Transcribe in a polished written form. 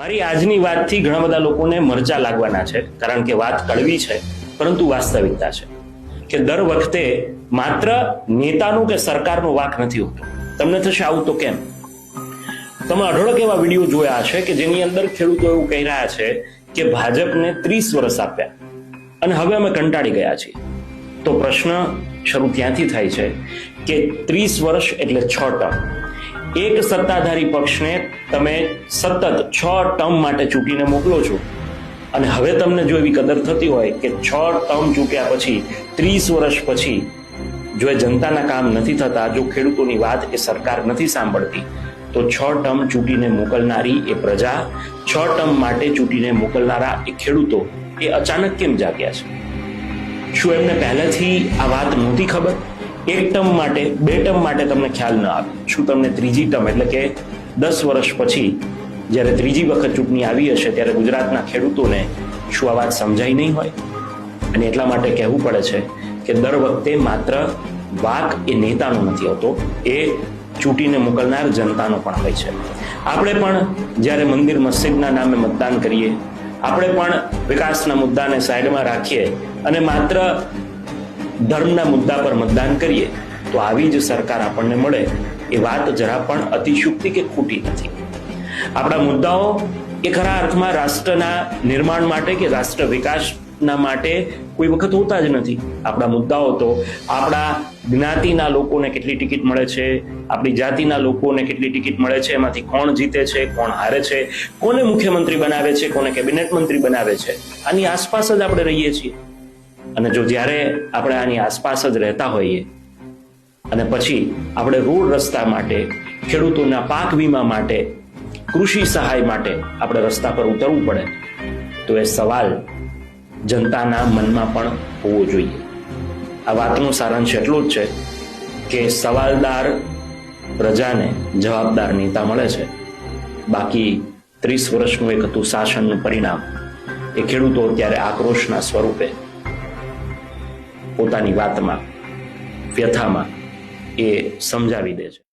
મારી આજની વાતથી ઘણા બધા લોકોને મરચા લાગવાના છે, કારણ કે વાત કડવી છે પરંતુ વાસ્તવિકતા છે કે દર વખતે માત્ર નેતાનું કે સરકારનો વાંક નથી હોતો. તમને થશે આવું તો કેમ? તમે અઢળક એવા વિડીયો જોયા હશે કે જેની અંદર ખેડૂતો એવું કહી રહ્યા છે કે ભાજપને 30 વર્ષ આપ્યા અને હવે અમે કંટાળી ગયા છીએ. તો પ્રશ્ન શરૂ ત્યાંથી થાય છે કે 30 વર્ષ એટલે 6 ટર્મ. એક સત્તાધારી પક્ષને તમે સતત 6 ટર્મ માટે ચૂંટીને મોકલો છો અને હવે તમને જો એવી કદર થતી હોય કે 6 ટર્મ ચૂંટ્યા પછી 30 વર્ષ પછી જો એ જનતાના કામ નથી થતા, જો ખેડૂતોની વાત એ સરકાર નથી સાંભળતી, તો 6 ટર્મ ચૂંટીને મોકલનારી એ પ્રજા, 6 ટર્મ માટે ચૂંટીને મોકલનારા એ ખેડૂતો એ અચાનક કેમ જાગ્યા છે? શું એમને પહેલેથી આ વાત નહોતી ખબર? એક ટર્મ માટે, 2 ટર્મ માટે તમને ખ્યાલ ન આવે? શું તમને ત્રીજી ટર્મ એટલે કે 10 વર્ષ પછી જ્યારે ત્રીજી વખત ચૂંટણી આવી હશે ત્યારે ગુજરાતના ખેડૂતોને શું આ વાત સમજાઈ નહીં હોય? અને એટલા માટે કહેવું પડે છે કે દર વખતે માત્ર વાક એ નેતાનો નથી હોતો, એ ચૂંટીને મોકલનાર જનતાનો પણ હોય છે. આપણે પણ જ્યારે મંદિર મસ્જિદના નામે મતદાન કરીએ, આપણે પણ વિકાસના મુદ્દાને સાઈડમાં રાખીએ અને માત્ર ધર્મના મુદ્દા પર મતદાન કરીએ, તો આવી જ સરકાર આપણને મળે એ વાત જરા પણ અતિશુક્તિ કે ખોટી નથી. આપણા મુદ્દાઓ એ ખરા અર્થમાં રાષ્ટ્રના નિર્માણ માટે કે રાષ્ટ્ર વિકાસના માટે કોઈ વખત હોતા જ નથી. આપણા મુદ્દાઓ તો આપણા જ્ઞાતિના લોકોને કેટલી ટિકિટ મળે છે, આપણી જાતિના લોકોને કેટલી ટિકિટ મળે છે, એમાંથી કોણ જીતે છે, કોણ હારે છે, કોને મુખ્યમંત્રી બનાવે છે, કોને કેબિનેટ મંત્રી બનાવે છે, આની આસપાસ જ આપણે રહીએ છીએ. અને જો જ્યારે આપણે આની આસપાસ જ રહેતા હોઈએ અને પછી આપણે રોડ રસ્તા માટે, ખેડૂતોના પાક વીમા માટે, કૃષિ સહાય માટે આપણે રસ્તા પર ઉતરવું પડે, તો એ સવાલ જનતાના મનમાં પણ હોવો જોઈએ. આ વાતનો સારાંશ એટલો જ છે કે સવાલદાર પ્રજાને જવાબદાર નેતા મળે છે, બાકી 30 વર્ષનું એક હતું શાસનનું પરિણામ એ ખેડૂતો અત્યારે આક્રોશના સ્વરૂપે પોતાની વાતમાં, વ્યથામાં એ સમજાવી દે છે.